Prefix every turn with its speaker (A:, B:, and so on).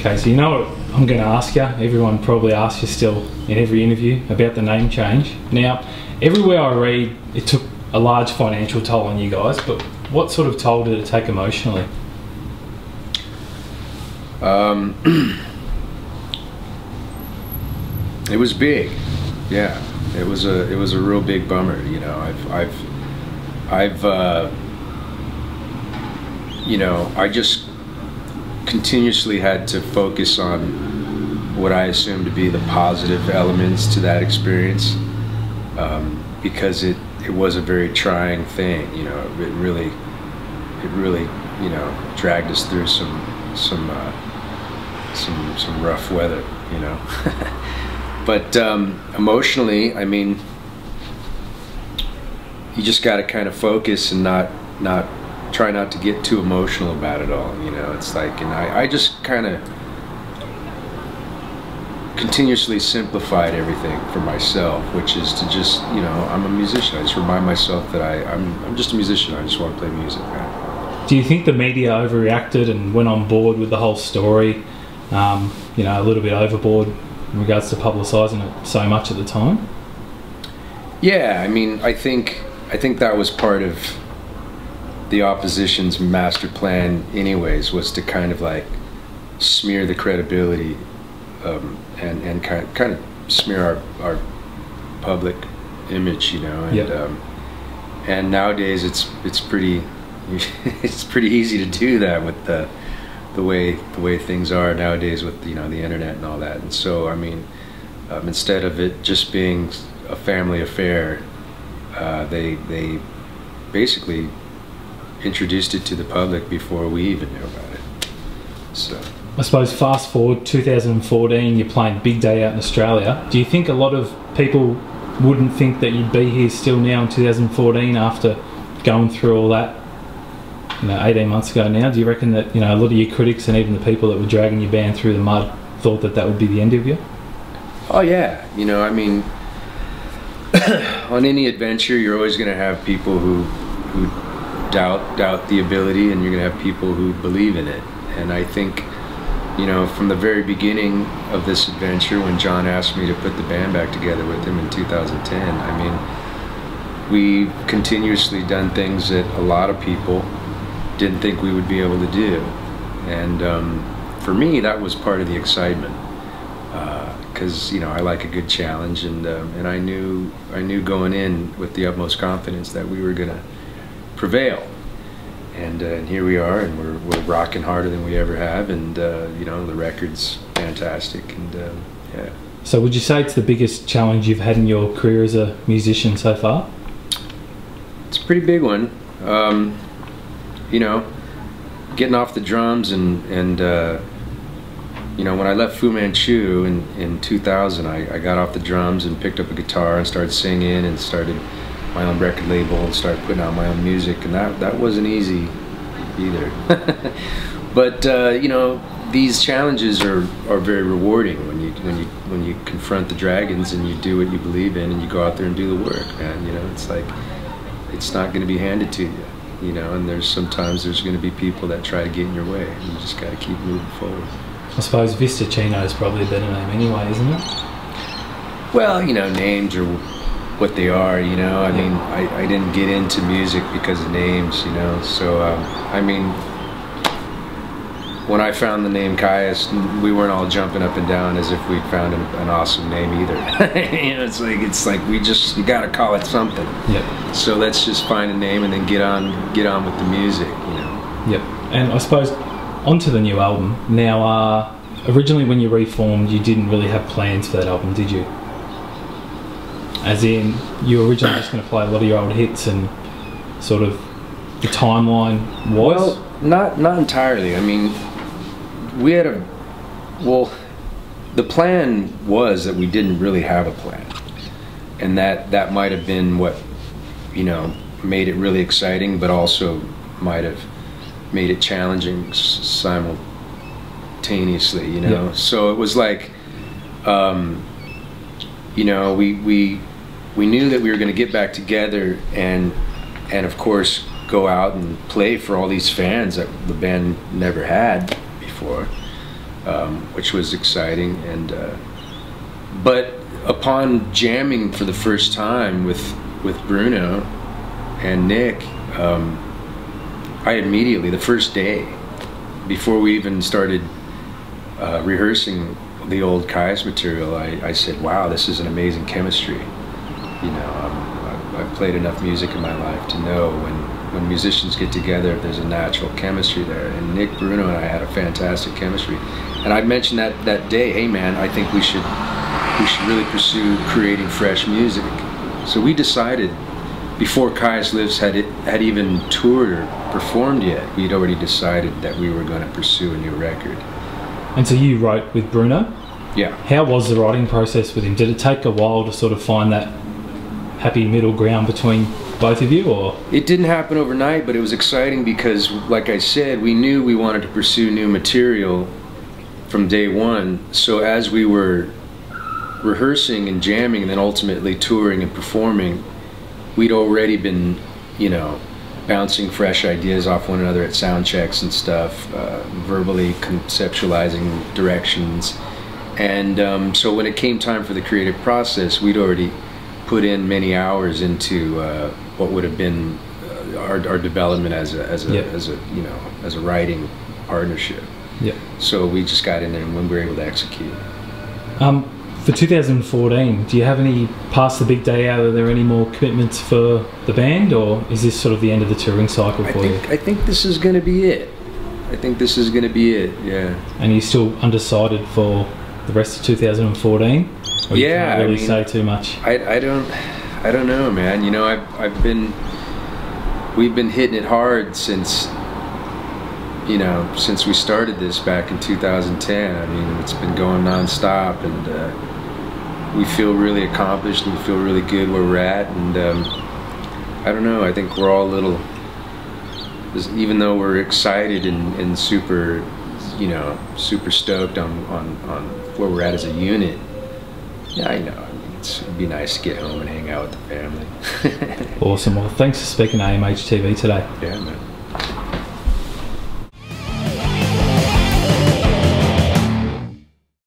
A: Okay, so you know what I'm going to ask you? Everyone probably asks you still in every interview about the name change. Now, everywhere I read, it took a large financial toll on you guys, but what sort of toll did it take emotionally?
B: It was big, yeah. It was a real big bummer. You know, you know, I just continuously had to focus on what I assumed to be the positive elements to that experience, because it was a very trying thing. You know, it really, you know, dragged us through some rough weather. You know. But emotionally, I mean, you just got to kind of focus and try not to get too emotional about it all. You know, it's like, and I just kind of continuously simplified everything for myself, which is to just, you know, I'm a musician. I just remind myself that I'm just a musician. I just want to play music, man.
A: Do you think the media overreacted and went on board with the whole story? You know, a little bit overboard in regards to publicising it so much at the time?
B: Yeah, I mean, I think that was part of the opposition's master plan anyways, was to kind of like smear the credibility and kind of smear our public image, you know. And
A: yep.
B: And nowadays it's pretty it's pretty easy to do that with the way things are nowadays with, you know, the internet and all that. And so, I mean, instead of it just being a family affair, they basically introduced it to the public before we even knew about it. So
A: I suppose fast forward 2014, you're playing Big Day out in Australia. Do you think a lot of people wouldn't think that you'd be here still now in 2014 after going through all that, you know, 18 months ago now? Do you reckon that, you know, a lot of your critics and even the people that were dragging your band through the mud thought that that would be the end of you?
B: Oh yeah, you know, I mean, on any adventure you're always going to have people who doubt the ability, and you're going to have people who believe in it. And I think, you know, from the very beginning of this adventure, when John asked me to put the band back together with him in 2010, I mean, we've continuously done things that a lot of people didn't think we would be able to do. And for me, that was part of the excitement, because, you know, I like a good challenge, and I knew going in with the utmost confidence that we were gonna prevail. And here we are, and we're rocking harder than we ever have, and you know, the record's fantastic, and yeah.
A: So would you say it's the biggest challenge you've had in your career as a musician so far?
B: It's a pretty big one. You know, getting off the drums, and you know, when I left Fu Manchu in 2000, I got off the drums and picked up a guitar and started singing and started my own record label and started putting out my own music, and that wasn't easy either. But you know, these challenges are very rewarding when you confront the dragons and you do what you believe in and you go out there and do the work, man. You know, it's like, it's not going to be handed to you, you know, and sometimes there's going to be people that try to get in your way, and you just got to keep moving forward.
A: I suppose Vista Chino is probably a better name anyway, isn't it?
B: Well, you know, names are what they are, you know. I mean, I didn't get into music because of names, you know. So, I mean, when I found the name Kyuss, we weren't all jumping up and down as if we'd found an awesome name either. You know, it's like you gotta call it something.
A: Yep.
B: So let's just find a name and then get on with the music, you know.
A: Yep. And I suppose onto the new album now. Originally, when you reformed, you didn't really have plans for that album, did you? As in, you were originally just going to play a lot of your old hits, and sort of the timeline was?
B: Well, not entirely. I mean, we had the plan was that we didn't really have a plan, and that might have been what, you know, made it really exciting, but also might have made it challenging simultaneously, you know. Yeah. So it was like, you know, we knew that we were going to get back together and of course go out and play for all these fans that the band never had before. which was exciting. And but upon jamming for the first time with Bruno and Nick, I immediately, the first day, before we even started rehearsing the old Kyuss material, I said, wow, this is an amazing chemistry. You know, I've played enough music in my life to know when musicians get together, there's a natural chemistry there. And Nick, Bruno, and I had a fantastic chemistry. And I mentioned that day, hey man, I think we should really pursue creating fresh music. So we decided, before Kyuss Lives had even toured or performed yet, we'd already decided that we were going to pursue a new record.
A: And so you wrote with Bruno?
B: Yeah.
A: How was the writing process with him? Did it take a while to sort of find that happy middle ground between both of you, or? It
B: didn't happen overnight, but it was exciting because, like I said, we knew we wanted to pursue new material from day one. So as we were rehearsing and jamming and then ultimately touring and performing, we'd already been, you know, bouncing fresh ideas off one another at sound checks and stuff, verbally conceptualizing directions. And so when it came time for the creative process, we'd already put in many hours into what would have been our development as a writing partnership.
A: Yeah.
B: So we just got in there and we were able to execute.
A: For 2014, do you have any, past the big day out, are there any more commitments for the band, or is this sort of the end of the touring cycle for you?
B: I think this is going to be it. I think this is going to be it, yeah.
A: And you're still undecided for the rest of 2014? Or you can't really say too much?
B: I don't know, man. You know, we've been hitting it hard since, you know, since we started this back in 2010. I mean, it's been going non-stop, and we feel really accomplished and we feel really good where we're at. And I don't know, I think we're all a little, even though we're excited and super, you know, super stoked on where we're at as a unit. Yeah, I know. I mean, it'd be nice to get home and hang out with the family.
A: Awesome. Well, thanks for speaking to AMH TV today.
B: Yeah, man.